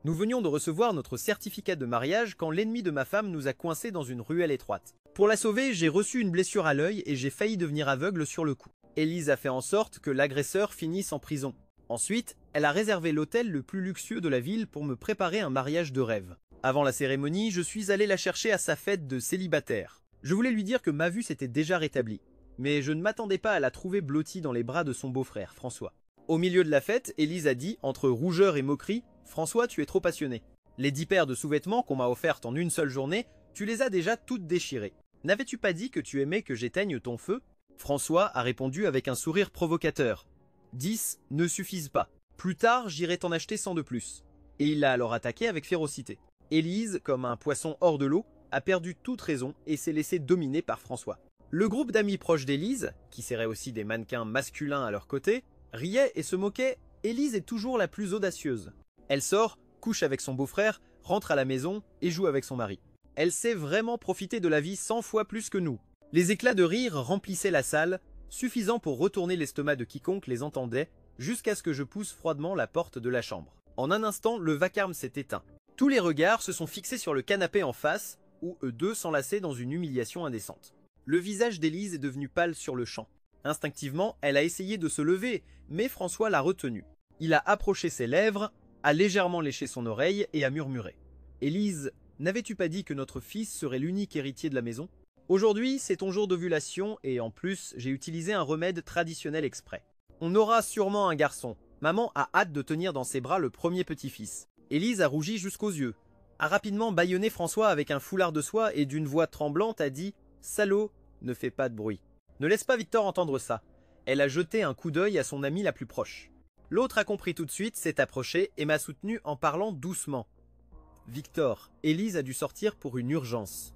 Nous venions de recevoir notre certificat de mariage quand l'ennemi de ma femme nous a coincés dans une ruelle étroite. Pour la sauver, j'ai reçu une blessure à l'œil et j'ai failli devenir aveugle sur le coup. Élise a fait en sorte que l'agresseur finisse en prison. Ensuite, elle a réservé l'hôtel le plus luxueux de la ville pour me préparer un mariage de rêve. Avant la cérémonie, je suis allé la chercher à sa fête de célibataire. Je voulais lui dire que ma vue s'était déjà rétablie, mais je ne m'attendais pas à la trouver blottie dans les bras de son beau-frère, François. Au milieu de la fête, Élise a dit, entre rougeur et moquerie, « François, tu es trop passionné. Les 10 paires de sous-vêtements qu'on m'a offertes en une seule journée, tu les as déjà toutes déchirées. N'avais-tu pas dit que tu aimais que j'éteigne ton feu ?» François a répondu avec un sourire provocateur. 10 ne suffisent pas. Plus tard, j'irai t'en acheter 100 de plus. Et il l'a alors attaqué avec férocité. Élise, comme un poisson hors de l'eau, a perdu toute raison et s'est laissé dominer par François. Le groupe d'amis proches d'Élise, qui serraient aussi des mannequins masculins à leur côté, riait et se moquait. Élise est toujours la plus audacieuse. Elle sort, couche avec son beau-frère, rentre à la maison et joue avec son mari. Elle sait vraiment profiter de la vie 100 fois plus que nous. Les éclats de rire remplissaient la salle, suffisant pour retourner l'estomac de quiconque les entendait, jusqu'à ce que je pousse froidement la porte de la chambre. En un instant, le vacarme s'est éteint. Tous les regards se sont fixés sur le canapé en face, où eux deux s'enlaçaient dans une humiliation indécente. Le visage d'Élise est devenu pâle sur le champ. Instinctivement, elle a essayé de se lever, mais François l'a retenue. Il a approché ses lèvres, a légèrement léché son oreille et a murmuré. « Élise, n'avais-tu pas dit que notre fils serait l'unique héritier de la maison ? Aujourd'hui, c'est ton jour d'ovulation et en plus, j'ai utilisé un remède traditionnel exprès. On aura sûrement un garçon. Maman a hâte de tenir dans ses bras le premier petit-fils. » Élise a rougi jusqu'aux yeux, a rapidement bâillonné François avec un foulard de soie et d'une voix tremblante a dit « Salaud, ne fais pas de bruit. » Ne laisse pas Victor entendre ça. Elle a jeté un coup d'œil à son amie la plus proche. L'autre a compris tout de suite, s'est approché et m'a soutenu en parlant doucement. « Victor, Élise a dû sortir pour une urgence.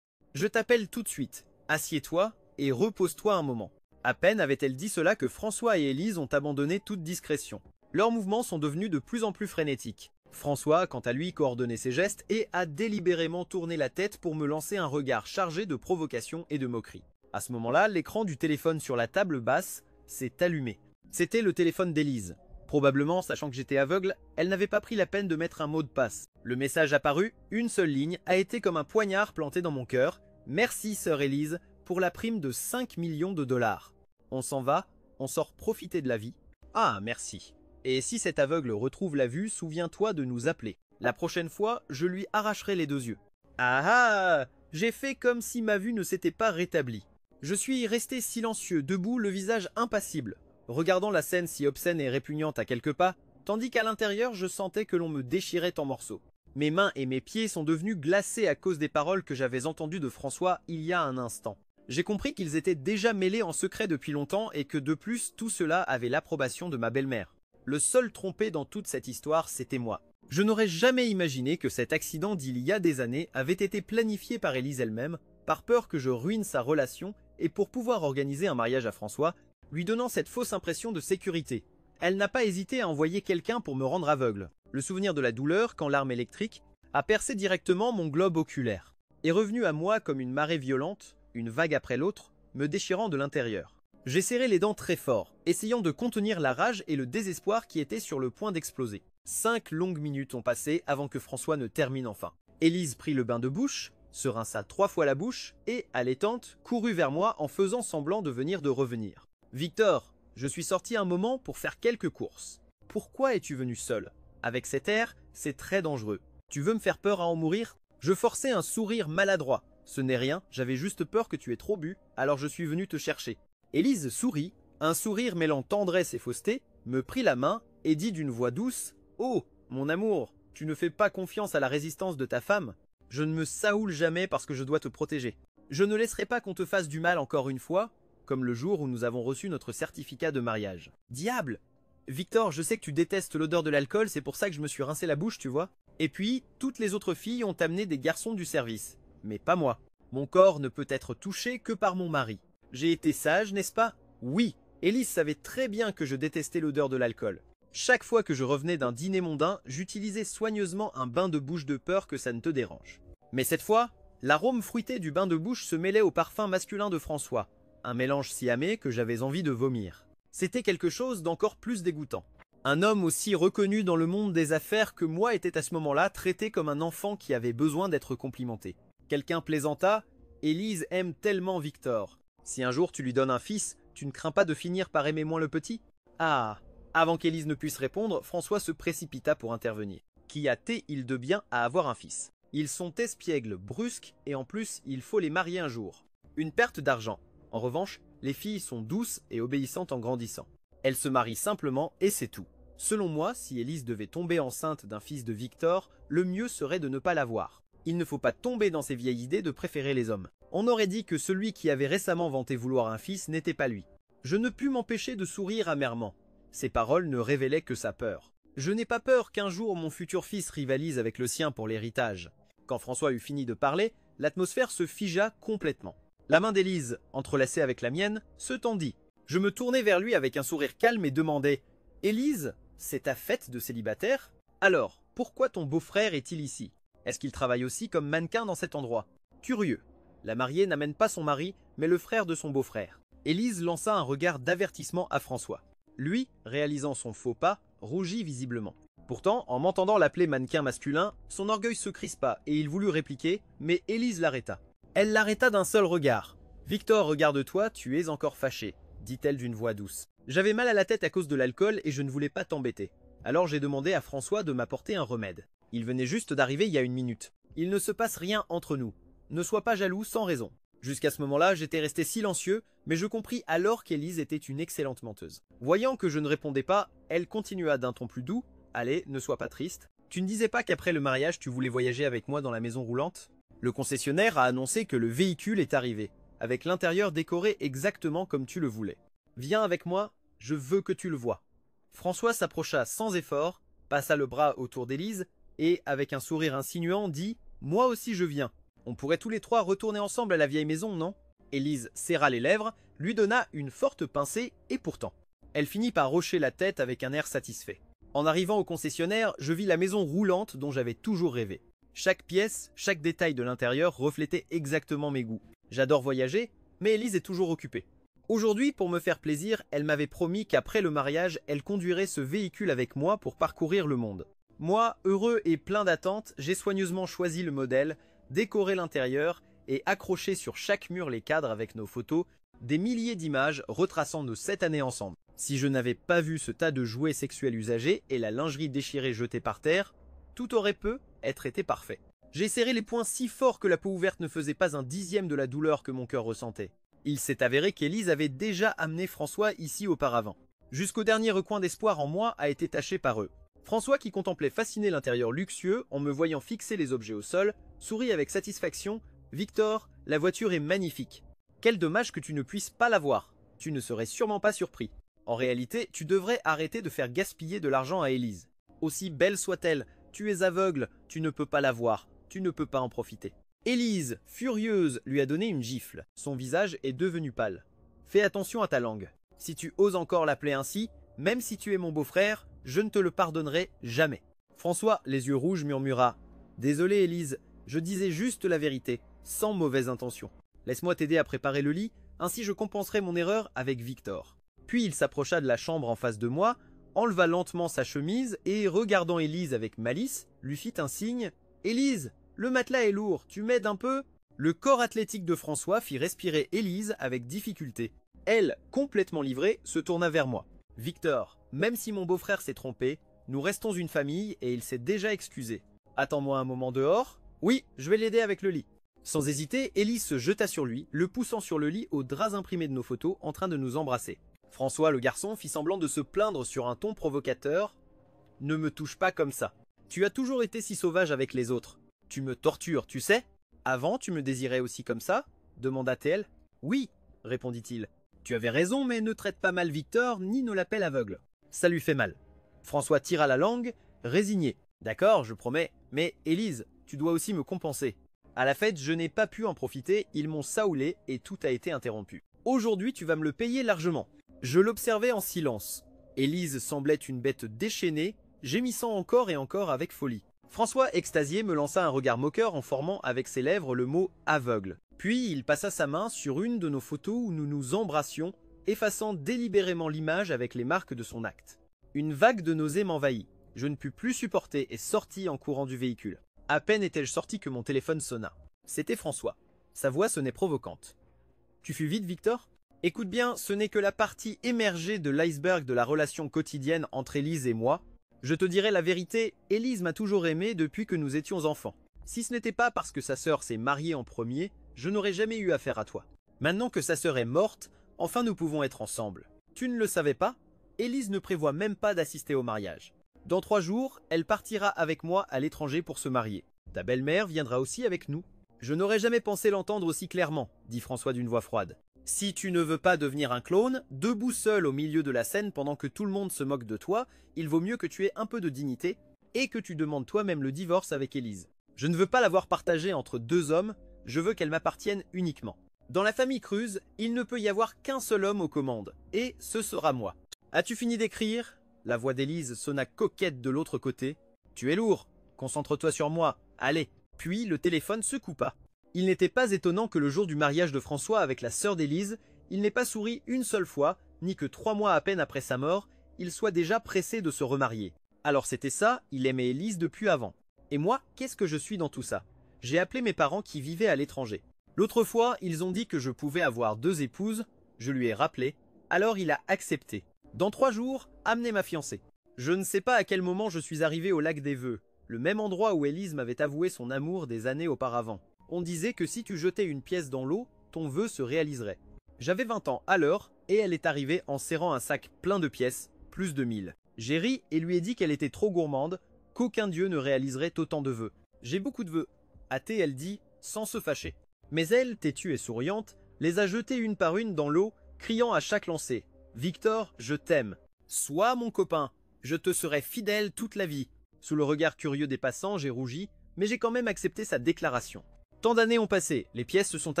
Je t'appelle tout de suite. Assieds-toi et repose-toi un moment. » À peine avait-elle dit cela que François et Élise ont abandonné toute discrétion. Leurs mouvements sont devenus de plus en plus frénétiques. François, quant à lui, coordonnait ses gestes et a délibérément tourné la tête pour me lancer un regard chargé de provocation et de moquerie. À ce moment-là, l'écran du téléphone sur la table basse s'est allumé. C'était le téléphone d'Élise. Probablement, sachant que j'étais aveugle, elle n'avait pas pris la peine de mettre un mot de passe. Le message apparu, une seule ligne, a été comme un poignard planté dans mon cœur. « Merci, sœur Élise, pour la prime de 5 millions de dollars. On s'en va, on sort profiter de la vie. Ah, merci. Et si cet aveugle retrouve la vue, souviens-toi de nous appeler. La prochaine fois, je lui arracherai les 2 yeux. » Ah ah! J'ai fait comme si ma vue ne s'était pas rétablie. Je suis resté silencieux, debout, le visage impassible, regardant la scène si obscène et répugnante à quelques pas, tandis qu'à l'intérieur je sentais que l'on me déchirait en morceaux. Mes mains et mes pieds sont devenus glacés à cause des paroles que j'avais entendues de François il y a un instant. J'ai compris qu'ils étaient déjà mêlés en secret depuis longtemps et que de plus tout cela avait l'approbation de ma belle-mère. Le seul trompé dans toute cette histoire, c'était moi. Je n'aurais jamais imaginé que cet accident d'il y a des années avait été planifié par Élise elle-même, par peur que je ruine sa relation et pour pouvoir organiser un mariage à François, lui donnant cette fausse impression de sécurité. Elle n'a pas hésité à envoyer quelqu'un pour me rendre aveugle. Le souvenir de la douleur, quand l'arme électrique a percé directement mon globe oculaire, est revenu à moi comme une marée violente, une vague après l'autre, me déchirant de l'intérieur. J'ai serré les dents très fort, essayant de contenir la rage et le désespoir qui étaient sur le point d'exploser. 5 longues minutes ont passé avant que François ne termine enfin. Élise prit le bain de bouche, se rinça 3 fois la bouche et, allaitante, courut vers moi en faisant semblant de venir de revenir. « Victor, je suis sorti un moment pour faire quelques courses. Pourquoi es-tu venu seul? Avec cet air, c'est très dangereux. Tu veux me faire peur à en mourir ?» Je forçai un sourire maladroit. « Ce n'est rien, j'avais juste peur que tu aies trop bu, alors je suis venu te chercher. » Élise sourit, un sourire mêlant tendresse et fausseté, me prit la main et dit d'une voix douce « Oh, mon amour, tu ne fais pas confiance à la résistance de ta femme? Je ne me saoule jamais parce que je dois te protéger. Je ne laisserai pas qu'on te fasse du mal encore une fois, comme le jour où nous avons reçu notre certificat de mariage. » Diable! Victor, je sais que tu détestes l'odeur de l'alcool, c'est pour ça que je me suis rincé la bouche, tu vois. Et puis, toutes les autres filles ont amené des garçons du service, mais pas moi. Mon corps ne peut être touché que par mon mari. J'ai été sage, n'est-ce pas? Oui, Élise savait très bien que je détestais l'odeur de l'alcool. Chaque fois que je revenais d'un dîner mondain, j'utilisais soigneusement un bain de bouche de peur que ça ne te dérange. Mais cette fois, l'arôme fruité du bain de bouche se mêlait au parfum masculin de François, un mélange si amé que j'avais envie de vomir. C'était quelque chose d'encore plus dégoûtant. Un homme aussi reconnu dans le monde des affaires que moi était à ce moment-là traité comme un enfant qui avait besoin d'être complimenté. Quelqu'un plaisanta, Élise aime tellement Victor. Si un jour tu lui donnes un fils, tu ne crains pas de finir par aimer moins le petit? Ah. Avant qu'Élise ne puisse répondre, François se précipita pour intervenir. Qui a-t-il de bien à avoir un fils? Ils sont espiègles, brusques, et en plus, il faut les marier un jour. Une perte d'argent. En revanche, les filles sont douces et obéissantes en grandissant. Elles se marient simplement et c'est tout. Selon moi, si Élise devait tomber enceinte d'un fils de Victor, le mieux serait de ne pas l'avoir. Il ne faut pas tomber dans ces vieilles idées de préférer les hommes. On aurait dit que celui qui avait récemment vanté vouloir un fils n'était pas lui. Je ne pus m'empêcher de sourire amèrement. Ces paroles ne révélaient que sa peur. Je n'ai pas peur qu'un jour mon futur fils rivalise avec le sien pour l'héritage. Quand François eut fini de parler, l'atmosphère se figea complètement. La main d'Élise, entrelacée avec la mienne, se tendit. Je me tournai vers lui avec un sourire calme et demandai « Élise, c'est ta fête de célibataire? Alors, pourquoi ton beau-frère est-il ici? Est-ce qu'il travaille aussi comme mannequin dans cet endroit? Curieux. La mariée n'amène pas son mari, mais le frère de son beau-frère. » Élise lança un regard d'avertissement à François. Lui, réalisant son faux pas, rougit visiblement. Pourtant, en m'entendant l'appeler mannequin masculin, son orgueil se crispa et il voulut répliquer, mais Élise l'arrêta. Elle l'arrêta d'un seul regard. « Victor, regarde-toi, tu es encore fâché, » dit-elle d'une voix douce. J'avais mal à la tête à cause de l'alcool et je ne voulais pas t'embêter. Alors j'ai demandé à François de m'apporter un remède. Il venait juste d'arriver il y a une minute. Il ne se passe rien entre nous. Ne sois pas jaloux sans raison. Jusqu'à ce moment-là, j'étais resté silencieux, mais je compris alors qu'Élise était une excellente menteuse. Voyant que je ne répondais pas, elle continua d'un ton plus doux. « Allez, ne sois pas triste. Tu ne disais pas qu'après le mariage, tu voulais voyager avec moi dans la maison roulante? Le concessionnaire a annoncé que le véhicule est arrivé, avec l'intérieur décoré exactement comme tu le voulais. Viens avec moi, je veux que tu le vois. » François s'approcha sans effort, passa le bras autour d'Élise et, avec un sourire insinuant, dit « Moi aussi je viens. On pourrait tous les trois retourner ensemble à la vieille maison, non ?» Élise serra les lèvres, lui donna une forte pincée et pourtant. Elle finit par hocher la tête avec un air satisfait. En arrivant au concessionnaire, je vis la maison roulante dont j'avais toujours rêvé. Chaque pièce, chaque détail de l'intérieur reflétait exactement mes goûts. J'adore voyager, mais Élise est toujours occupée. Aujourd'hui, pour me faire plaisir, elle m'avait promis qu'après le mariage, elle conduirait ce véhicule avec moi pour parcourir le monde. Moi, heureux et plein d'attentes, j'ai soigneusement choisi le modèle, décoré l'intérieur et accroché sur chaque mur les cadres avec nos photos, des milliers d'images retraçant nos 7 années ensemble. Si je n'avais pas vu ce tas de jouets sexuels usagés et la lingerie déchirée jetée par terre, tout aurait pu être été parfait. J'ai serré les poings si fort que la peau ouverte ne faisait pas un dixième de la douleur que mon cœur ressentait. Il s'est avéré qu'Élise avait déjà amené François ici auparavant. Jusqu'au dernier recoin d'espoir en moi a été taché par eux. François, qui contemplait fasciné l'intérieur luxueux en me voyant fixer les objets au sol, sourit avec satisfaction. « Victor, la voiture est magnifique. Quel dommage que tu ne puisses pas la voir. Tu ne serais sûrement pas surpris. En réalité, tu devrais arrêter de faire gaspiller de l'argent à Élise. Aussi belle soit-elle, tu es aveugle, tu ne peux pas la voir, tu ne peux pas en profiter. » Élise, furieuse, lui a donné une gifle. Son visage est devenu pâle. « Fais attention à ta langue. Si tu oses encore l'appeler ainsi, même si tu es mon beau-frère, je ne te le pardonnerai jamais. » François, les yeux rouges, murmura. « Désolé Élise, je disais juste la vérité, sans mauvaise intention. Laisse-moi t'aider à préparer le lit, ainsi je compenserai mon erreur avec Victor. » Puis il s'approcha de la chambre en face de moi, enleva lentement sa chemise et, regardant Élise avec malice, lui fit un signe. « Élise, le matelas est lourd, tu m'aides un peu ?» Le corps athlétique de François fit respirer Élise avec difficulté. Elle, complètement livrée, se tourna vers moi. « Victor, même si mon beau-frère s'est trompé, nous restons une famille et il s'est déjà excusé. Attends-moi un moment dehors. Oui, je vais l'aider avec le lit. » Sans hésiter, Élise se jeta sur lui, le poussant sur le lit aux draps imprimés de nos photos en train de nous embrasser. François, le garçon, fit semblant de se plaindre sur un ton provocateur. « Ne me touche pas comme ça. Tu as toujours été si sauvage avec les autres. Tu me tortures, tu sais? Avant, tu me désirais aussi comme ça ?» demanda-t-elle. « Oui, répondit-il. Tu avais raison, mais ne traite pas mal Victor, ni ne l'appelle aveugle. Ça lui fait mal. » François tira la langue, résigné. « D'accord, je promets. Mais Élise, tu dois aussi me compenser. À la fête, je n'ai pas pu en profiter, ils m'ont saoulé et tout a été interrompu. Aujourd'hui, tu vas me le payer largement. » Je l'observais en silence. Élise semblait une bête déchaînée, gémissant encore et encore avec folie. François, extasié, me lança un regard moqueur en formant avec ses lèvres le mot « aveugle ». Puis il passa sa main sur une de nos photos où nous nous embrassions, effaçant délibérément l'image avec les marques de son acte. Une vague de nausée m'envahit. Je ne pus plus supporter et sortis en courant du véhicule. À peine étais-je sorti que mon téléphone sonna. C'était François. Sa voix sonnait provocante. « Tu fus vite, Victor ? Écoute bien, ce n'est que la partie émergée de l'iceberg de la relation quotidienne entre Élise et moi. Je te dirai la vérité, Élise m'a toujours aimé depuis que nous étions enfants. Si ce n'était pas parce que sa sœur s'est mariée en premier, je n'aurais jamais eu affaire à toi. Maintenant que sa sœur est morte, enfin nous pouvons être ensemble. Tu ne le savais pas ? Élise ne prévoit même pas d'assister au mariage. Dans 3 jours, elle partira avec moi à l'étranger pour se marier. Ta belle-mère viendra aussi avec nous. Je n'aurais jamais pensé l'entendre aussi clairement, dit François d'une voix froide. Si tu ne veux pas devenir un clone, debout seul au milieu de la scène pendant que tout le monde se moque de toi, il vaut mieux que tu aies un peu de dignité et que tu demandes toi-même le divorce avec Élise. Je ne veux pas l'avoir partagée entre 2 hommes, je veux qu'elle m'appartienne uniquement. Dans la famille Cruz, il ne peut y avoir qu'un seul homme aux commandes, et ce sera moi. As-tu fini d'écrire ? La voix d'Élise sonna coquette de l'autre côté. Tu es lourd, concentre-toi sur moi, allez. Puis le téléphone se coupa. Il n'était pas étonnant que le jour du mariage de François avec la sœur d'Élise, il n'ait pas souri une seule fois, ni que 3 mois à peine après sa mort, il soit déjà pressé de se remarier. Alors c'était ça, il aimait Élise depuis avant. Et moi, qu'est-ce que je suis dans tout ça ? J'ai appelé mes parents qui vivaient à l'étranger. L'autre fois, ils ont dit que je pouvais avoir 2 épouses, je lui ai rappelé, alors il a accepté. Dans 3 jours, amenez ma fiancée. Je ne sais pas à quel moment je suis arrivé au lac des Vœux, le même endroit où Élise m'avait avoué son amour des années auparavant. On disait que si tu jetais une pièce dans l'eau, ton vœu se réaliserait. J'avais 20 ans alors, et elle est arrivée en serrant un sac plein de pièces, plus de 1000. J'ai ri et lui ai dit qu'elle était trop gourmande, qu'aucun dieu ne réaliserait autant de vœux. J'ai beaucoup de vœux. Hâtée, elle dit, sans se fâcher. Mais elle, têtue et souriante, les a jetés une par une dans l'eau, criant à chaque lancer. « Victor, je t'aime. Sois mon copain. Je te serai fidèle toute la vie. » Sous le regard curieux des passants, j'ai rougi, mais j'ai quand même accepté sa déclaration. Tant d'années ont passé, les pièces se sont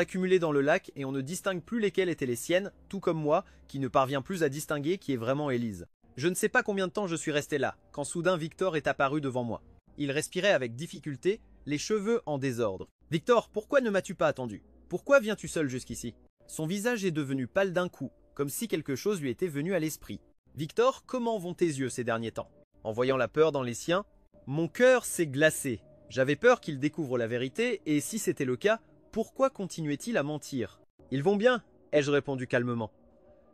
accumulées dans le lac et on ne distingue plus lesquelles étaient les siennes, tout comme moi, qui ne parvient plus à distinguer qui est vraiment Élise. Je ne sais pas combien de temps je suis resté là, quand soudain Victor est apparu devant moi. Il respirait avec difficulté, les cheveux en désordre. « Victor, pourquoi ne m'as-tu pas attendu? Pourquoi viens-tu seul jusqu'ici » Son visage est devenu pâle d'un coup, comme si quelque chose lui était venu à l'esprit. « Victor, comment vont tes yeux ces derniers temps ?» En voyant la peur dans les siens, mon cœur s'est glacé. J'avais peur qu'il découvre la vérité, et si c'était le cas, pourquoi continuait-il à mentir? Ils vont bien, ai-je répondu calmement.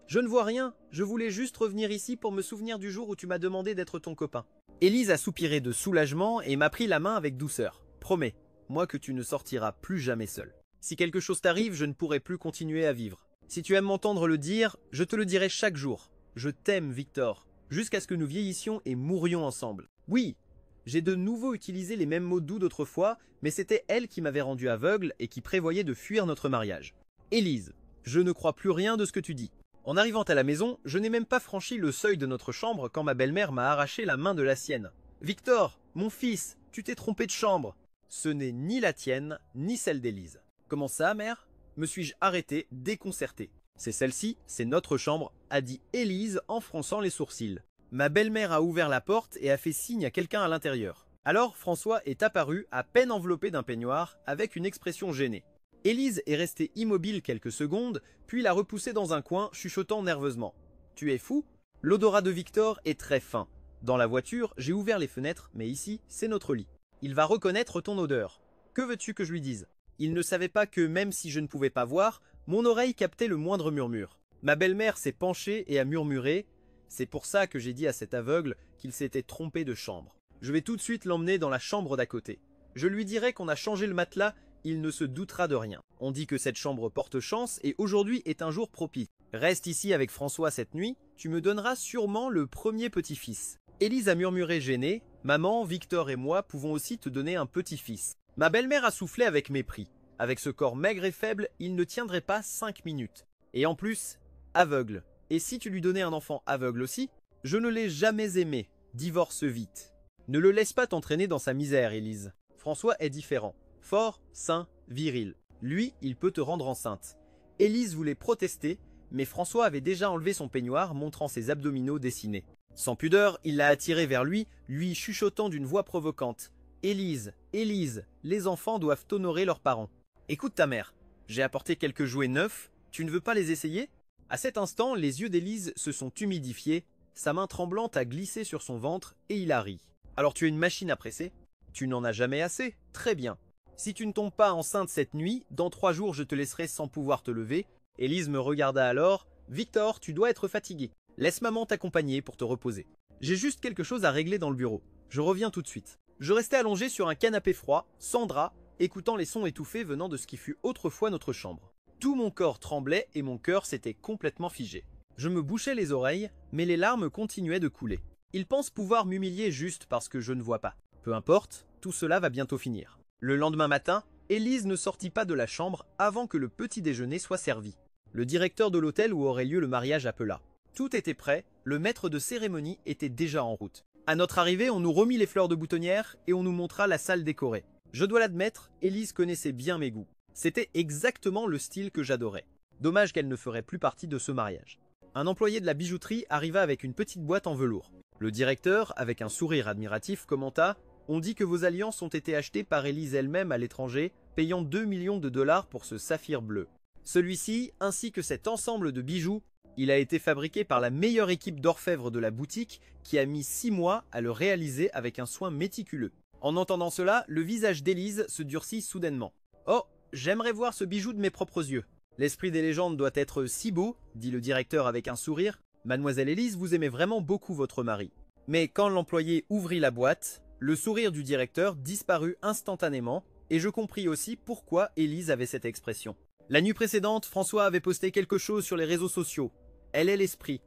Je ne vois rien, je voulais juste revenir ici pour me souvenir du jour où tu m'as demandé d'être ton copain. Élise a soupiré de soulagement et m'a pris la main avec douceur. Promets, moi que tu ne sortiras plus jamais seul. Si quelque chose t'arrive, je ne pourrai plus continuer à vivre. Si tu aimes m'entendre le dire, je te le dirai chaque jour. Je t'aime, Victor, jusqu'à ce que nous vieillissions et mourions ensemble. Oui, j'ai de nouveau utilisé les mêmes mots doux d'autrefois, mais c'était elle qui m'avait rendu aveugle et qui prévoyait de fuir notre mariage. Élise, je ne crois plus rien de ce que tu dis. En arrivant à la maison, je n'ai même pas franchi le seuil de notre chambre quand ma belle-mère m'a arraché la main de la sienne. « Victor, mon fils, tu t'es trompé de chambre !» Ce n'est ni la tienne, ni celle d'Élise. « Comment ça, mère ?» me suis-je arrêté, déconcerté. « C'est celle-ci, c'est notre chambre », a dit Élise en fronçant les sourcils. Ma belle-mère a ouvert la porte et a fait signe à quelqu'un à l'intérieur. Alors François est apparu, à peine enveloppé d'un peignoir, avec une expression gênée. Élise est restée immobile quelques secondes, puis l'a repoussé dans un coin, chuchotant nerveusement. « Tu es fou ? L'odorat de Victor est très fin. Dans la voiture, j'ai ouvert les fenêtres, mais ici, c'est notre lit. Il va reconnaître ton odeur. Que veux-tu que je lui dise ?» Il ne savait pas que, même si je ne pouvais pas voir, mon oreille captait le moindre murmure. Ma belle-mère s'est penchée et a murmuré. C'est pour ça que j'ai dit à cet aveugle qu'il s'était trompé de chambre. Je vais tout de suite l'emmener dans la chambre d'à côté. Je lui dirai qu'on a changé le matelas, il ne se doutera de rien. On dit que cette chambre porte chance et aujourd'hui est un jour propice. Reste ici avec François cette nuit, tu me donneras sûrement le premier petit-fils. Élise a murmuré gênée. Maman, Victor et moi pouvons aussi te donner un petit-fils. Ma belle-mère a soufflé avec mépris. Avec ce corps maigre et faible, il ne tiendrait pas 5 minutes. Et en plus, aveugle. Et si tu lui donnais un enfant aveugle aussi? Je ne l'ai jamais aimé. Divorce vite. Ne le laisse pas t'entraîner dans sa misère, Élise. François est différent. Fort, sain, viril. Lui, il peut te rendre enceinte. Élise voulait protester, mais François avait déjà enlevé son peignoir, montrant ses abdominaux dessinés. Sans pudeur, il l'a attiré vers lui, lui chuchotant d'une voix provocante. « Élise, Élise, les enfants doivent honorer leurs parents. Écoute ta mère, j'ai apporté quelques jouets neufs, tu ne veux pas les essayer ?» À cet instant, les yeux d'Élise se sont humidifiés. Sa main tremblante a glissé sur son ventre et il a ri. Alors tu es une machine à presser? Tu n'en as jamais assez? Très bien. Si tu ne tombes pas enceinte cette nuit, dans 3 jours je te laisserai sans pouvoir te lever. Élise me regarda alors. Victor, tu dois être fatigué. Laisse maman t'accompagner pour te reposer. J'ai juste quelque chose à régler dans le bureau. Je reviens tout de suite. Je restais allongé sur un canapé froid, sans drap, écoutant les sons étouffés venant de ce qui fut autrefois notre chambre. Tout mon corps tremblait et mon cœur s'était complètement figé. Je me bouchais les oreilles, mais les larmes continuaient de couler. Ils pensent pouvoir m'humilier juste parce que je ne vois pas. Peu importe, tout cela va bientôt finir. Le lendemain matin, Élise ne sortit pas de la chambre avant que le petit déjeuner soit servi. Le directeur de l'hôtel où aurait lieu le mariage appela. Tout était prêt, le maître de cérémonie était déjà en route. À notre arrivée, on nous remit les fleurs de boutonnière et on nous montra la salle décorée. Je dois l'admettre, Élise connaissait bien mes goûts. C'était exactement le style que j'adorais. Dommage qu'elle ne ferait plus partie de ce mariage. Un employé de la bijouterie arriva avec une petite boîte en velours. Le directeur, avec un sourire admiratif, commenta « On dit que vos alliances ont été achetées par Élise elle-même à l'étranger, payant 2 millions de dollars pour ce saphir bleu. Celui-ci, ainsi que cet ensemble de bijoux, il a été fabriqué par la meilleure équipe d'orfèvres de la boutique qui a mis 6 mois à le réaliser avec un soin méticuleux. » En entendant cela, le visage d'Élise se durcit soudainement. « Oh, j'aimerais voir ce bijou de mes propres yeux. L'esprit des légendes doit être si beau, dit le directeur avec un sourire. Mademoiselle Élise, vous aimez vraiment beaucoup votre mari. » Mais quand l'employé ouvrit la boîte, le sourire du directeur disparut instantanément et je compris aussi pourquoi Élise avait cette expression. La nuit précédente, François avait posté quelque chose sur les réseaux sociaux. Elle est l'esprit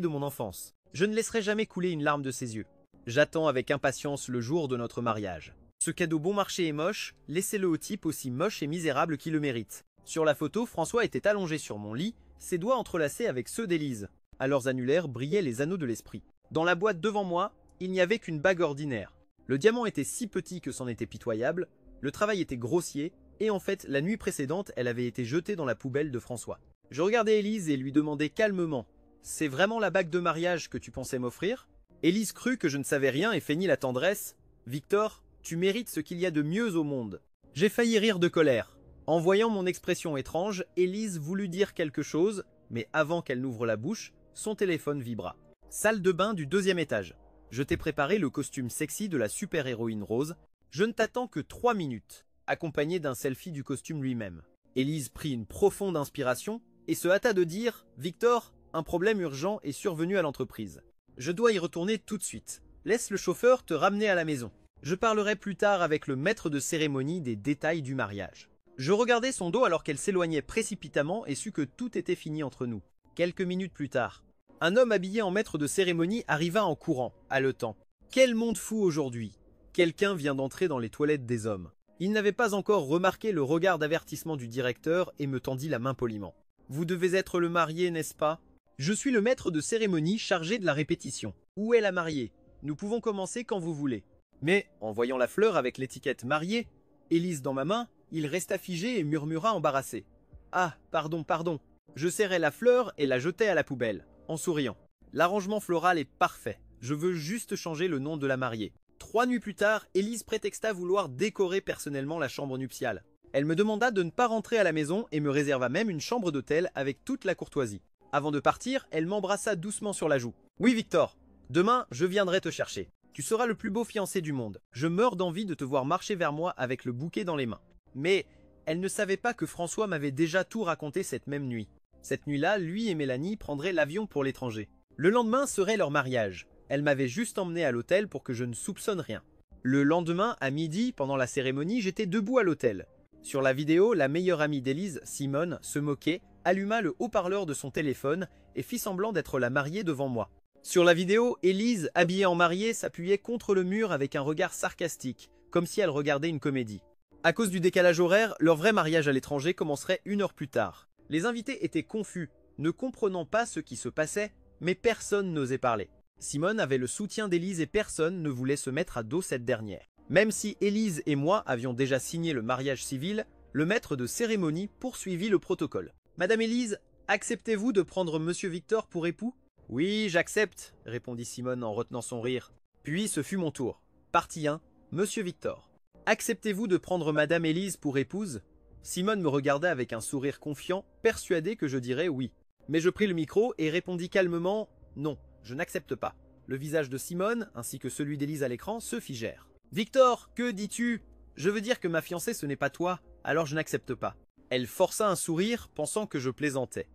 de mon enfance. Je ne laisserai jamais couler une larme de ses yeux. J'attends avec impatience le jour de notre mariage. Ce cadeau bon marché est moche, laissez-le au type aussi moche et misérable qui le mérite. Sur la photo, François était allongé sur mon lit, ses doigts entrelacés avec ceux d'Élise. À leurs annulaires brillaient les anneaux de l'esprit. Dans la boîte devant moi, il n'y avait qu'une bague ordinaire. Le diamant était si petit que c'en était pitoyable, le travail était grossier, et en fait, la nuit précédente, elle avait été jetée dans la poubelle de François. Je regardais Élise et lui demandais calmement « C'est vraiment la bague de mariage que tu pensais m'offrir ?» Élise crut que je ne savais rien et feignit la tendresse. « Victor, tu mérites ce qu'il y a de mieux au monde. » J'ai failli rire de colère. En voyant mon expression étrange, Élise voulut dire quelque chose, mais avant qu'elle n'ouvre la bouche, son téléphone vibra. Salle de bain du 2e étage. Je t'ai préparé le costume sexy de la super-héroïne rose. Je ne t'attends que 3 minutes, accompagné d'un selfie du costume lui-même. Élise prit une profonde inspiration et se hâta de dire « Victor, un problème urgent est survenu à l'entreprise. Je dois y retourner tout de suite. Laisse le chauffeur te ramener à la maison. Je parlerai plus tard avec le maître de cérémonie des détails du mariage. » Je regardai son dos alors qu'elle s'éloignait précipitamment et sus que tout était fini entre nous. Quelques minutes plus tard, un homme habillé en maître de cérémonie arriva en courant, haletant. Quel monde fou aujourd'hui! Quelqu'un vient d'entrer dans les toilettes des hommes. Il n'avait pas encore remarqué le regard d'avertissement du directeur et me tendit la main poliment. Vous devez être le marié, n'est-ce pas? Je suis le maître de cérémonie chargé de la répétition. Où est la mariée? Nous pouvons commencer quand vous voulez. Mais, en voyant la fleur avec l'étiquette mariée, Élise dans ma main, il resta figé et murmura embarrassé. Ah, pardon. Je serrai la fleur et la jetai à la poubelle, en souriant. L'arrangement floral est parfait. Je veux juste changer le nom de la mariée. 3 nuits plus tard, Élise prétexta vouloir décorer personnellement la chambre nuptiale. Elle me demanda de ne pas rentrer à la maison et me réserva même une chambre d'hôtel avec toute la courtoisie. Avant de partir, elle m'embrassa doucement sur la joue. Oui, Victor, demain, je viendrai te chercher. Tu seras le plus beau fiancé du monde. Je meurs d'envie de te voir marcher vers moi avec le bouquet dans les mains. Mais elle ne savait pas que François m'avait déjà tout raconté cette même nuit. Cette nuit-là, lui et Mélanie prendraient l'avion pour l'étranger. Le lendemain serait leur mariage. Elle m'avait juste emmené à l'hôtel pour que je ne soupçonne rien. Le lendemain, à midi, pendant la cérémonie, j'étais debout à l'hôtel. Sur la vidéo, la meilleure amie d'Élise, Simone, se moquait, alluma le haut-parleur de son téléphone et fit semblant d'être la mariée devant moi. Sur la vidéo, Élise, habillée en mariée, s'appuyait contre le mur avec un regard sarcastique, comme si elle regardait une comédie. À cause du décalage horaire, leur vrai mariage à l'étranger commencerait 1 heure plus tard. Les invités étaient confus, ne comprenant pas ce qui se passait, mais personne n'osait parler. Simone avait le soutien d'Élise et personne ne voulait se mettre à dos cette dernière. Même si Élise et moi avions déjà signé le mariage civil, le maître de cérémonie poursuivit le protocole. Madame Élise, acceptez-vous de prendre Monsieur Victor pour époux? Oui, j'accepte, répondit Simone en retenant son rire. Puis ce fut mon tour. Partie 1, Monsieur Victor. Acceptez-vous de prendre Madame Élise pour épouse? Simone me regarda avec un sourire confiant, persuadé que je dirais oui. Mais je pris le micro et répondis calmement non. Je n'accepte pas. Le visage de Simone, ainsi que celui d'Élise à l'écran, se figèrent. Victor, que dis-tu? Je veux dire que ma fiancée ce n'est pas toi, alors je n'accepte pas. Elle força un sourire, pensant que je plaisantais.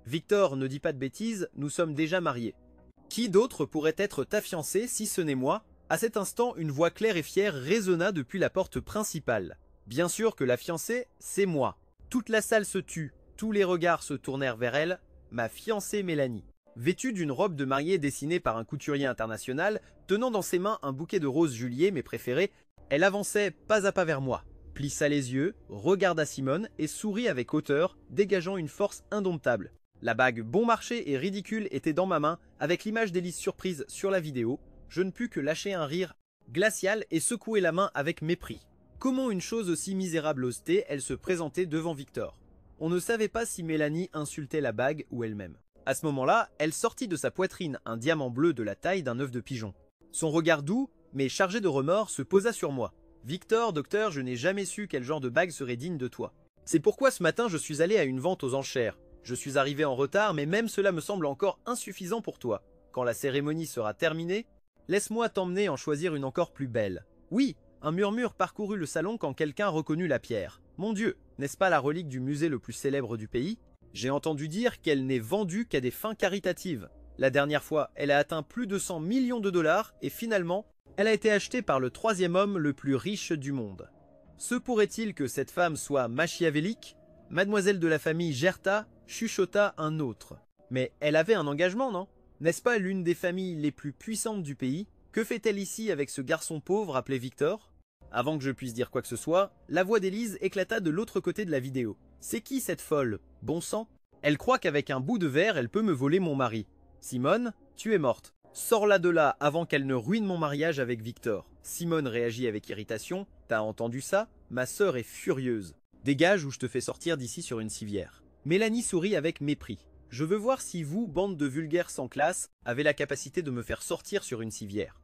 Victor, ne dis pas de bêtises, nous sommes déjà mariés. Qui d'autre pourrait être ta fiancée si ce n'est moi? À cet instant, une voix claire et fière résonna depuis la porte principale. Bien sûr que la fiancée, c'est moi. Toute la salle se tut, tous les regards se tournèrent vers elle, ma fiancée Mélanie. Vêtue d'une robe de mariée dessinée par un couturier international, tenant dans ses mains un bouquet de roses juliées, mes préférées, elle avançait pas à pas vers moi, plissa les yeux, regarda Simone et sourit avec hauteur, dégageant une force indomptable. La bague bon marché et ridicule était dans ma main, avec l'image d'Élise surprise sur la vidéo. Je ne pus que lâcher un rire glacial et secouer la main avec mépris. Comment une chose aussi misérable osait elle se présentait devant Victor? On ne savait pas si Mélanie insultait la bague ou elle-même. À ce moment-là, elle sortit de sa poitrine un diamant bleu de la taille d'un œuf de pigeon. Son regard doux, mais chargé de remords, se posa sur moi. « Victor, docteur, je n'ai jamais su quel genre de bague serait digne de toi. C'est pourquoi ce matin je suis allé à une vente aux enchères. Je suis arrivé en retard, mais même cela me semble encore insuffisant pour toi. Quand la cérémonie sera terminée, laisse-moi t'emmener en choisir une encore plus belle. » Oui, un murmure parcourut le salon quand quelqu'un reconnut la pierre. Mon Dieu, n'est-ce pas la relique du musée le plus célèbre du pays? J'ai entendu dire qu'elle n'est vendue qu'à des fins caritatives. La dernière fois, elle a atteint plus de 100 millions de dollars et finalement, elle a été achetée par le troisième homme le plus riche du monde. Se pourrait-il que cette femme soit machiavélique? Mademoiselle de la famille Gerta chuchota un autre. Mais elle avait un engagement, non? N'est-ce pas l'une des familles les plus puissantes du pays? Que fait-elle ici avec ce garçon pauvre appelé Victor? Avant que je puisse dire quoi que ce soit, la voix d'Élise éclata de l'autre côté de la vidéo. C'est qui cette folle? Bon sang? Elle croit qu'avec un bout de verre, elle peut me voler mon mari. Simone, tu es morte. Sors-la de là avant qu'elle ne ruine mon mariage avec Victor. Simone réagit avec irritation. T'as entendu ça? Ma sœur est furieuse. Dégage ou je te fais sortir d'ici sur une civière. Mélanie sourit avec mépris. Je veux voir si vous, bande de vulgaires sans classe, avez la capacité de me faire sortir sur une civière.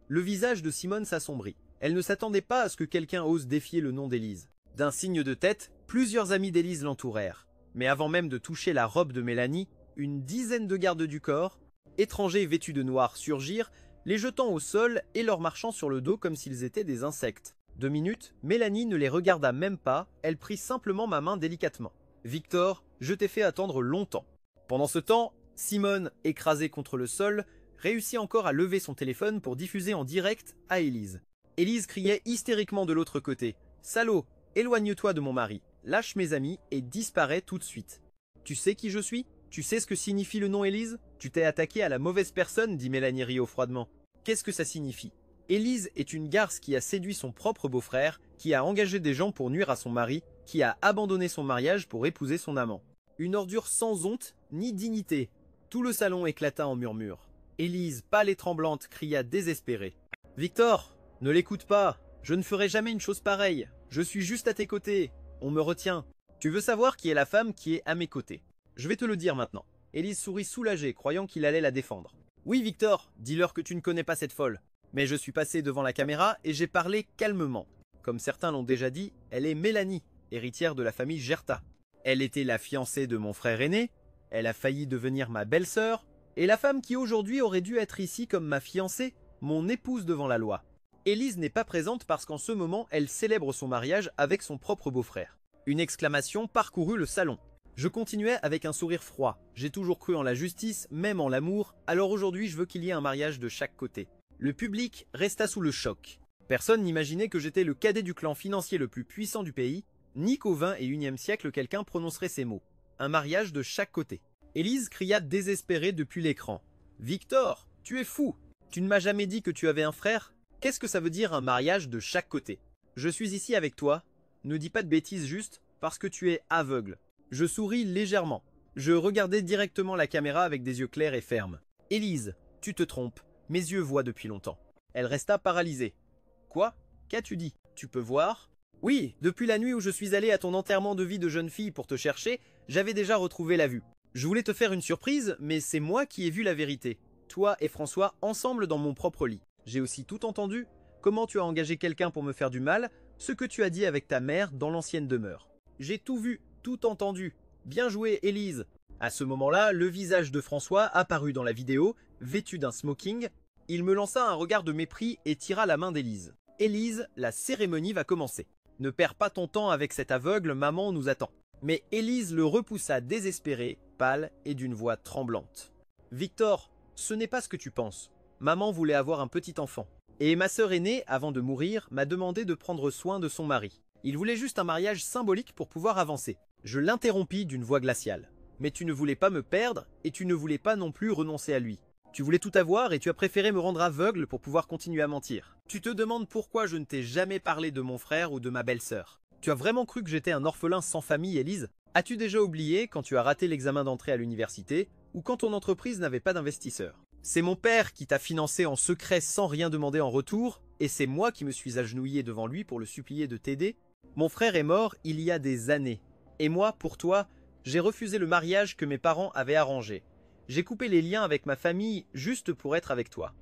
Le visage de Simone s'assombrit. Elle ne s'attendait pas à ce que quelqu'un ose défier le nom d'Élise. D'un signe de tête, plusieurs amis d'Élise l'entourèrent. Mais avant même de toucher la robe de Mélanie, une dizaine de gardes du corps, étrangers vêtus de noir, surgirent, les jetant au sol et leur marchant sur le dos comme s'ils étaient des insectes. 2 minutes, Mélanie ne les regarda même pas, elle prit simplement ma main délicatement. « Victor, je t'ai fait attendre longtemps. » Pendant ce temps, Simone, écrasée contre le sol, réussit encore à lever son téléphone pour diffuser en direct à Élise. Élise criait hystériquement de l'autre côté. « Salaud, éloigne-toi de mon mari, lâche mes amis et disparais tout de suite. » Tu sais qui je suis? Tu sais ce que signifie le nom Élise? Tu t'es attaqué à la mauvaise personne, dit Mélanie Rio froidement. Qu'est-ce que ça signifie? Élise est une garce qui a séduit son propre beau-frère, qui a engagé des gens pour nuire à son mari, qui a abandonné son mariage pour épouser son amant. Une ordure sans honte ni dignité. Tout le salon éclata en murmures. Élise, pâle et tremblante, cria désespérée. « Victor, ne l'écoute pas. Je ne ferai jamais une chose pareille. Je suis juste à tes côtés. On me retient. Tu veux savoir qui est la femme qui est à mes côtés? Je vais te le dire maintenant. » Élise sourit soulagée, croyant qu'il allait la défendre. « Oui, Victor, dis-leur que tu ne connais pas cette folle. Mais je suis passé devant la caméra et j'ai parlé calmement. Comme certains l'ont déjà dit, elle est Mélanie, héritière de la famille Gerta. Elle était la fiancée de mon frère aîné, elle a failli devenir ma belle-sœur, et la femme qui aujourd'hui aurait dû être ici comme ma fiancée, mon épouse devant la loi. Élise n'est pas présente parce qu'en ce moment, elle célèbre son mariage avec son propre beau-frère. » Une exclamation parcourut le salon. Je continuais avec un sourire froid. J'ai toujours cru en la justice, même en l'amour, alors aujourd'hui je veux qu'il y ait un mariage de chaque côté. Le public resta sous le choc. Personne n'imaginait que j'étais le cadet du clan financier le plus puissant du pays, ni qu'au XXIe siècle quelqu'un prononcerait ces mots. Un mariage de chaque côté. Élise cria désespérée depuis l'écran. « Victor, tu es fou! Tu ne m'as jamais dit que tu avais un frère? Qu'est-ce que ça veut dire un mariage de chaque côté? Je suis ici avec toi. Ne dis pas de bêtises juste, parce que tu es aveugle. » Je souris légèrement. Je regardais directement la caméra avec des yeux clairs et fermes. « Élise, tu te trompes. Mes yeux voient depuis longtemps. » Elle resta paralysée. « Quoi? Qu'as-tu dit? Tu peux voir? » « Oui, depuis la nuit où je suis allé à ton enterrement de vie de jeune fille pour te chercher, j'avais déjà retrouvé la vue. Je voulais te faire une surprise, mais c'est moi qui ai vu la vérité. Toi et François ensemble dans mon propre lit. J'ai aussi tout entendu. Comment tu as engagé quelqu'un pour me faire du mal, ce que tu as dit avec ta mère dans l'ancienne demeure. J'ai tout vu, tout entendu. Bien joué, Élise. » À ce moment-là, le visage de François apparut dans la vidéo vêtu d'un smoking. Il me lança un regard de mépris et tira la main d'Élise. « Élise, la cérémonie va commencer. Ne perds pas ton temps avec cet aveugle, maman nous attend. » Mais Élise le repoussa désespérée, pâle et d'une voix tremblante. « Victor, ce n'est pas ce que tu penses. Maman voulait avoir un petit enfant. Et ma sœur aînée, avant de mourir, m'a demandé de prendre soin de son mari. Il voulait juste un mariage symbolique pour pouvoir avancer. » Je l'interrompis d'une voix glaciale. « Mais tu ne voulais pas me perdre et tu ne voulais pas non plus renoncer à lui. Tu voulais tout avoir et tu as préféré me rendre aveugle pour pouvoir continuer à mentir. Tu te demandes pourquoi je ne t'ai jamais parlé de mon frère ou de ma belle-sœur. Tu as vraiment cru que j'étais un orphelin sans famille, Élise? As-tu déjà oublié quand tu as raté l'examen d'entrée à l'université ou quand ton entreprise n'avait pas d'investisseurs? C'est mon père qui t'a financé en secret sans rien demander en retour et c'est moi qui me suis agenouillé devant lui pour le supplier de t'aider. Mon frère est mort il y a des années. Et moi, pour toi, j'ai refusé le mariage que mes parents avaient arrangé. J'ai coupé les liens avec ma famille juste pour être avec toi.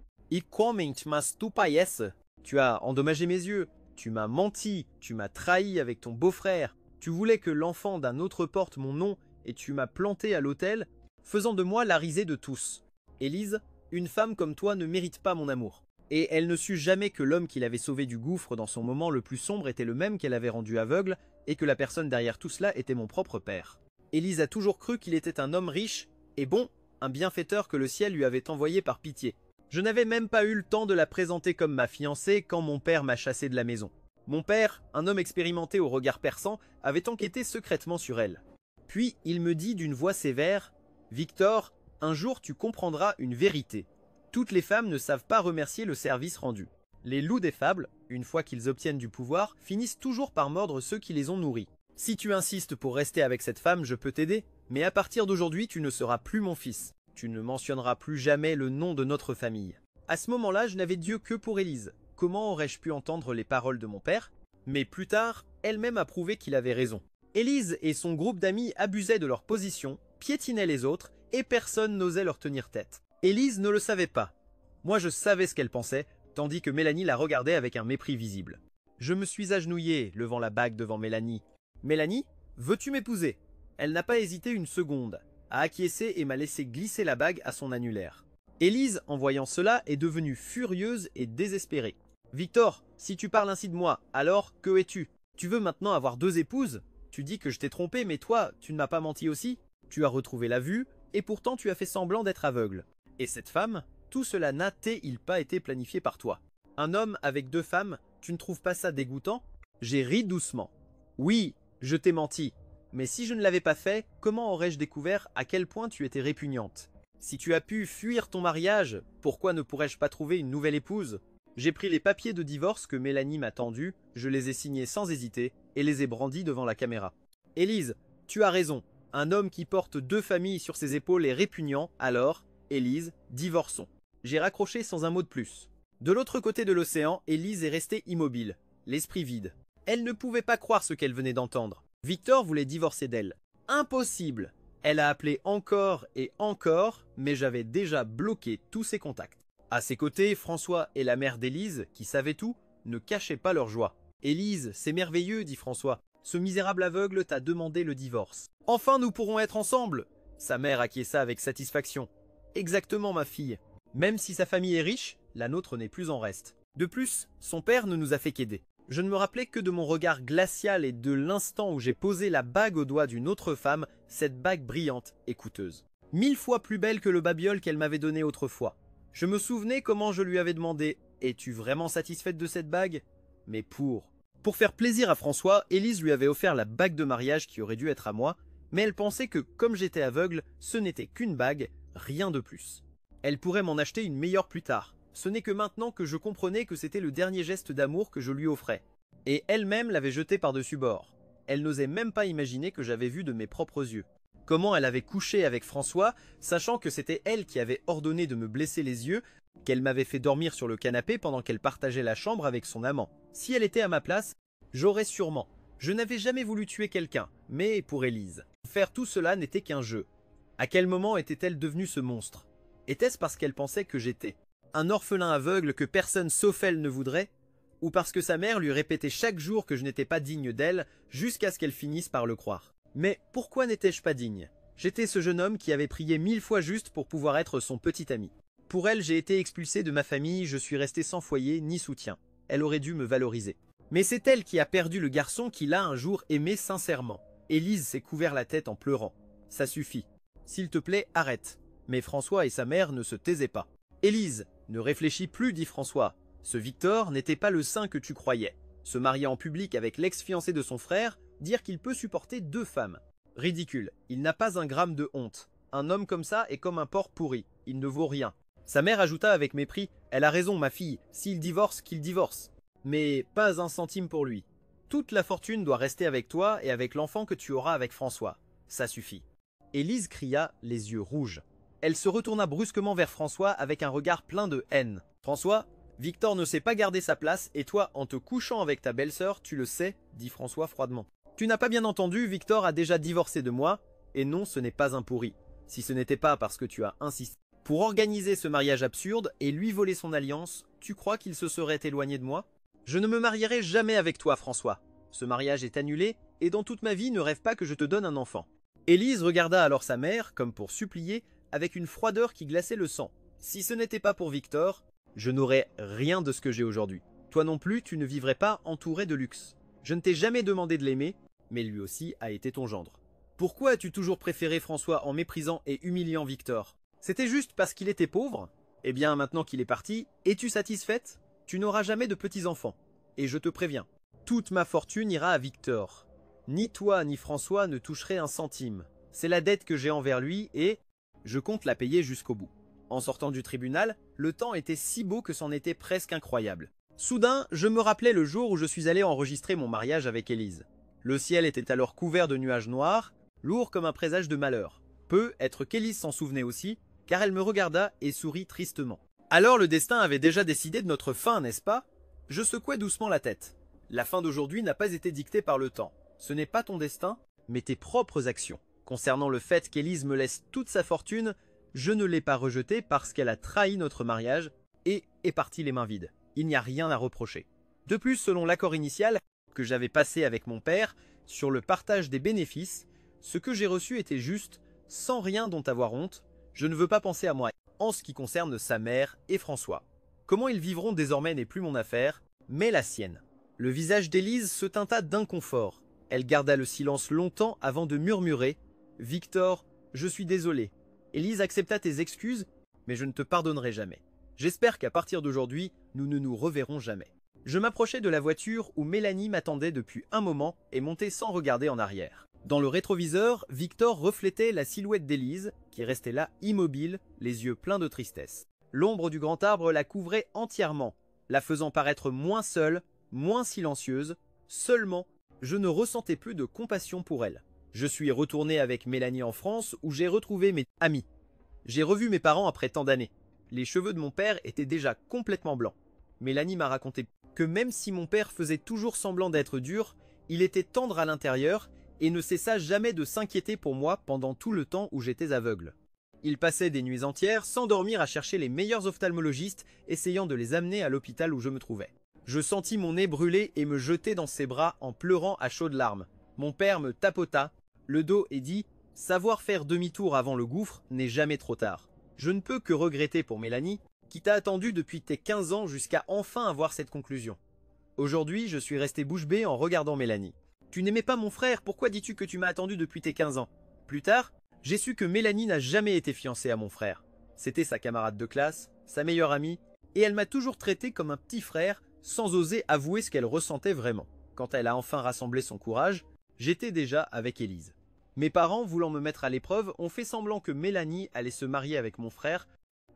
Tu as endommagé mes yeux, tu m'as menti, tu m'as trahi avec ton beau-frère, tu voulais que l'enfant d'un autre porte mon nom et tu m'as planté à l'autel, faisant de moi la risée de tous. Élise, une femme comme toi ne mérite pas mon amour. Et elle ne sut jamais que l'homme qui l'avait sauvée du gouffre dans son moment le plus sombre était le même qu'elle avait rendu aveugle et que la personne derrière tout cela était mon propre père. Élise a toujours cru qu'il était un homme riche et bon, un bienfaiteur que le ciel lui avait envoyé par pitié. Je n'avais même pas eu le temps de la présenter comme ma fiancée quand mon père m'a chassé de la maison. Mon père, un homme expérimenté au regard perçant, avait enquêté secrètement sur elle. Puis il me dit d'une voix sévère « Victor, un jour tu comprendras une vérité. Toutes les femmes ne savent pas remercier le service rendu. Les loups des fables, une fois qu'ils obtiennent du pouvoir, finissent toujours par mordre ceux qui les ont nourris. Si tu insistes pour rester avec cette femme, je peux t'aider. Mais à partir d'aujourd'hui, tu ne seras plus mon fils. Tu ne mentionneras plus jamais le nom de notre famille. » À ce moment-là, je n'avais Dieu que pour Élise. Comment aurais-je pu entendre les paroles de mon père? Mais plus tard, elle-même a prouvé qu'il avait raison. Élise et son groupe d'amis abusaient de leur position, piétinaient les autres, et personne n'osait leur tenir tête. Élise ne le savait pas. Moi je savais ce qu'elle pensait, tandis que Mélanie la regardait avec un mépris visible. Je me suis agenouillé, levant la bague devant Mélanie. « Mélanie, veux-tu m'épouser ?» Elle n'a pas hésité une seconde, a acquiescé et m'a laissé glisser la bague à son annulaire. Élise, en voyant cela, est devenue furieuse et désespérée. « Victor, si tu parles ainsi de moi, alors que es-tu? Tu veux maintenant avoir 2 épouses? Tu dis que je t'ai trompé, mais toi, tu ne m'as pas menti aussi? Tu as retrouvé la vue, et pourtant tu as fait semblant d'être aveugle. Et cette femme, tout cela n'a-t-il pas été planifié par toi? Un homme avec 2 femmes, tu ne trouves pas ça dégoûtant? » J'ai ri doucement. « Oui, je t'ai menti. Mais si je ne l'avais pas fait, comment aurais-je découvert à quel point tu étais répugnante? Si tu as pu fuir ton mariage, pourquoi ne pourrais-je pas trouver une nouvelle épouse? » J'ai pris les papiers de divorce que Mélanie m'a tendus, je les ai signés sans hésiter et les ai brandis devant la caméra. « Élise, tu as raison. Un homme qui porte 2 familles sur ses épaules est répugnant, alors, Élise, divorçons. » J'ai raccroché sans un mot de plus. De l'autre côté de l'océan, Élise est restée immobile, l'esprit vide. Elle ne pouvait pas croire ce qu'elle venait d'entendre. Victor voulait divorcer d'elle. Impossible! Elle a appelé encore et encore, mais j'avais déjà bloqué tous ses contacts. À ses côtés, François et la mère d'Élise, qui savaient tout, ne cachaient pas leur joie. « Élise, c'est merveilleux, dit François. Ce misérable aveugle t'a demandé le divorce. Enfin, nous pourrons être ensemble !» Sa mère acquiesça avec satisfaction. « Exactement, ma fille. Même si sa famille est riche, la nôtre n'est plus en reste. De plus, son père ne nous a fait qu'aider. » Je ne me rappelais que de mon regard glacial et de l'instant où j'ai posé la bague au doigt d'une autre femme, cette bague brillante et coûteuse. 1000 fois plus belle que le babiole qu'elle m'avait donné autrefois. Je me souvenais comment je lui avais demandé « Es-tu vraiment satisfaite de cette bague ?» Mais pour faire plaisir à François, Élise lui avait offert la bague de mariage qui aurait dû être à moi, mais elle pensait que comme j'étais aveugle, ce n'était qu'une bague, rien de plus. Elle pourrait m'en acheter une meilleure plus tard. Ce n'est que maintenant que je comprenais que c'était le dernier geste d'amour que je lui offrais. Et elle-même l'avait jeté par-dessus bord. Elle n'osait même pas imaginer que j'avais vu de mes propres yeux. Comment elle avait couché avec François, sachant que c'était elle qui avait ordonné de me blesser les yeux, qu'elle m'avait fait dormir sur le canapé pendant qu'elle partageait la chambre avec son amant. Si elle était à ma place, j'aurais sûrement. Je n'avais jamais voulu tuer quelqu'un, mais pour Élise. Faire tout cela n'était qu'un jeu. À quel moment était-elle devenue ce monstre? Était-ce parce qu'elle pensait que j'étais un orphelin aveugle que personne sauf elle ne voudrait? Ou parce que sa mère lui répétait chaque jour que je n'étais pas digne d'elle, jusqu'à ce qu'elle finisse par le croire? Mais pourquoi n'étais-je pas digne? J'étais ce jeune homme qui avait prié 1000 fois juste pour pouvoir être son petit ami. Pour elle, j'ai été expulsé de ma famille, je suis resté sans foyer ni soutien. Elle aurait dû me valoriser. Mais c'est elle qui a perdu le garçon qui l'a un jour aimé sincèrement. Élise s'est couvert la tête en pleurant. Ça suffit. S'il te plaît, arrête. Mais François et sa mère ne se taisaient pas. Élise, ne réfléchis plus, dit François. Ce Victor n'était pas le saint que tu croyais. Se marier en public avec l'ex-fiancé de son frère, dire qu'il peut supporter 2 femmes. Ridicule, il n'a pas un gramme de honte. Un homme comme ça est comme un porc pourri, il ne vaut rien. Sa mère ajouta avec mépris, elle a raison ma fille, s'il divorce, qu'il divorce. Mais pas un centime pour lui. Toute la fortune doit rester avec toi et avec l'enfant que tu auras avec François. Ça suffit. Élise cria, les yeux rouges. Elle se retourna brusquement vers François avec un regard plein de haine. François, Victor ne sait pas garder sa place et toi, en te couchant avec ta belle-sœur, tu le sais, dit François froidement. Tu n'as pas bien entendu, Victor a déjà divorcé de moi, et non, ce n'est pas un pourri. Si ce n'était pas parce que tu as insisté pour organiser ce mariage absurde et lui voler son alliance, tu crois qu'il se serait éloigné de moi? Je ne me marierai jamais avec toi, François. Ce mariage est annulé, et dans toute ma vie, ne rêve pas que je te donne un enfant. Élise regarda alors sa mère, comme pour supplier, avec une froideur qui glaçait le sang. Si ce n'était pas pour Victor, je n'aurais rien de ce que j'ai aujourd'hui. Toi non plus, tu ne vivrais pas entouré de luxe. Je ne t'ai jamais demandé de l'aimer, mais lui aussi a été ton gendre. Pourquoi as-tu toujours préféré François en méprisant et humiliant Victor? C'était juste parce qu'il était pauvre? Eh bien, maintenant qu'il est parti, es-tu satisfaite? Tu n'auras jamais de petits-enfants. Et je te préviens, toute ma fortune ira à Victor. Ni toi ni François ne toucherez un centime. C'est la dette que j'ai envers lui et je compte la payer jusqu'au bout. En sortant du tribunal, le temps était si beau que c'en était presque incroyable. Soudain, je me rappelais le jour où je suis allé enregistrer mon mariage avec Élise. Le ciel était alors couvert de nuages noirs, lourd comme un présage de malheur. Peut être qu'Élise s'en souvenait aussi, car elle me regarda et sourit tristement. Alors le destin avait déjà décidé de notre fin, n'est-ce pas? Je secouai doucement la tête. La fin d'aujourd'hui n'a pas été dictée par le temps. Ce n'est pas ton destin, mais tes propres actions. Concernant le fait qu'Élise me laisse toute sa fortune, je ne l'ai pas rejetée parce qu'elle a trahi notre mariage et est partie les mains vides. Il n'y a rien à reprocher. De plus, selon l'accord initial que j'avais passé avec mon père sur le partage des bénéfices, ce que j'ai reçu était juste, sans rien dont avoir honte. Je ne veux pas penser à moi. En ce qui concerne sa mère et François. Comment ils vivront désormais n'est plus mon affaire, mais la sienne. Le visage d'Élise se teinta d'inconfort. Elle garda le silence longtemps avant de murmurer « Victor, je suis désolé. Élise accepta tes excuses, mais je ne te pardonnerai jamais. J'espère qu'à partir d'aujourd'hui, nous ne nous reverrons jamais. » Je m'approchai de la voiture où Mélanie m'attendait depuis un moment et montai sans regarder en arrière. Dans le rétroviseur, Victor reflétait la silhouette d'Élise, qui restait là immobile, les yeux pleins de tristesse. L'ombre du grand arbre la couvrait entièrement, la faisant paraître moins seule, moins silencieuse. Seulement, je ne ressentais plus de compassion pour elle. Je suis retourné avec Mélanie en France, où j'ai retrouvé mes amis. J'ai revu mes parents après tant d'années. Les cheveux de mon père étaient déjà complètement blancs. Mélanie m'a raconté que même si mon père faisait toujours semblant d'être dur, il était tendre à l'intérieur et ne cessa jamais de s'inquiéter pour moi pendant tout le temps où j'étais aveugle. Il passait des nuits entières sans dormir à chercher les meilleurs ophtalmologistes, essayant de les amener à l'hôpital où je me trouvais. Je sentis mon nez brûler et me jeter dans ses bras en pleurant à chaudes larmes. Mon père me tapota le dos et dit « Savoir faire demi-tour avant le gouffre n'est jamais trop tard. » Je ne peux que regretter pour Mélanie, qui t'a attendu depuis tes 15 ans jusqu'à enfin avoir cette conclusion. Aujourd'hui, je suis resté bouche bée en regardant Mélanie. Tu n'aimais pas mon frère, pourquoi dis-tu que tu m'as attendu depuis tes 15 ans? Plus tard, j'ai su que Mélanie n'a jamais été fiancée à mon frère. C'était sa camarade de classe, sa meilleure amie, et elle m'a toujours traité comme un petit frère, sans oser avouer ce qu'elle ressentait vraiment. Quand elle a enfin rassemblé son courage, j'étais déjà avec Élise. Mes parents, voulant me mettre à l'épreuve, ont fait semblant que Mélanie allait se marier avec mon frère,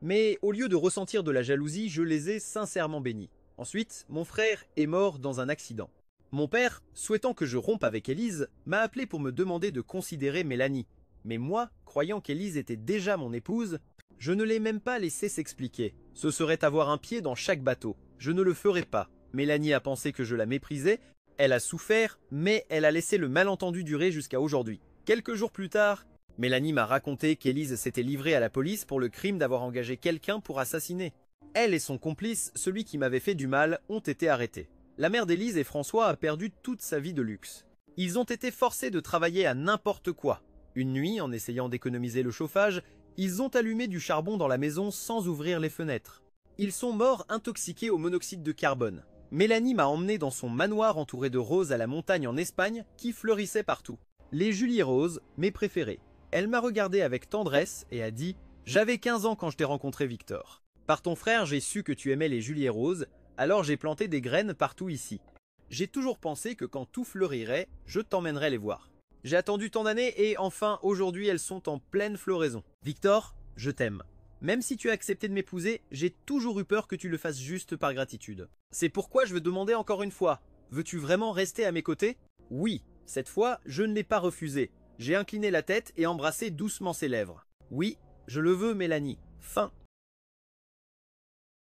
mais au lieu de ressentir de la jalousie, je les ai sincèrement bénis. Ensuite, mon frère est mort dans un accident. Mon père, souhaitant que je rompe avec Élise, m'a appelé pour me demander de considérer Mélanie. Mais moi, croyant qu'Élise était déjà mon épouse, je ne l'ai même pas laissé s'expliquer. Ce serait avoir un pied dans chaque bateau. Je ne le ferai pas. Mélanie a pensé que je la méprisais, elle a souffert, mais elle a laissé le malentendu durer jusqu'à aujourd'hui. Quelques jours plus tard, Mélanie m'a raconté qu'Élise s'était livrée à la police pour le crime d'avoir engagé quelqu'un pour assassiner. Elle et son complice, celui qui m'avait fait du mal, ont été arrêtés. La mère d'Élise et François a perdu toute sa vie de luxe. Ils ont été forcés de travailler à n'importe quoi. Une nuit, en essayant d'économiser le chauffage, Ils ont allumé du charbon dans la maison sans ouvrir les fenêtres. Ils sont morts intoxiqués au monoxyde de carbone. Mélanie m'a emmené dans son manoir entouré de roses à la montagne en Espagne qui fleurissaient partout. Les Julie Roses, mes préférés. Elle m'a regardé avec tendresse et a dit « J'avais 15 ans quand je t'ai rencontré Victor. Par ton frère, j'ai su que tu aimais les Julie Roses, alors j'ai planté des graines partout ici. J'ai toujours pensé que quand tout fleurirait, je t'emmènerais les voir. J'ai attendu tant d'années et enfin, aujourd'hui, elles sont en pleine floraison. Victor, je t'aime. Même si tu as accepté de m'épouser, j'ai toujours eu peur que tu le fasses juste par gratitude. C'est pourquoi je veux demander encore une fois, veux-tu vraiment rester à mes côtés? Oui, cette fois, je ne l'ai pas refusé. J'ai incliné la tête et embrassé doucement ses lèvres. Oui, je le veux, Mélanie. Fin.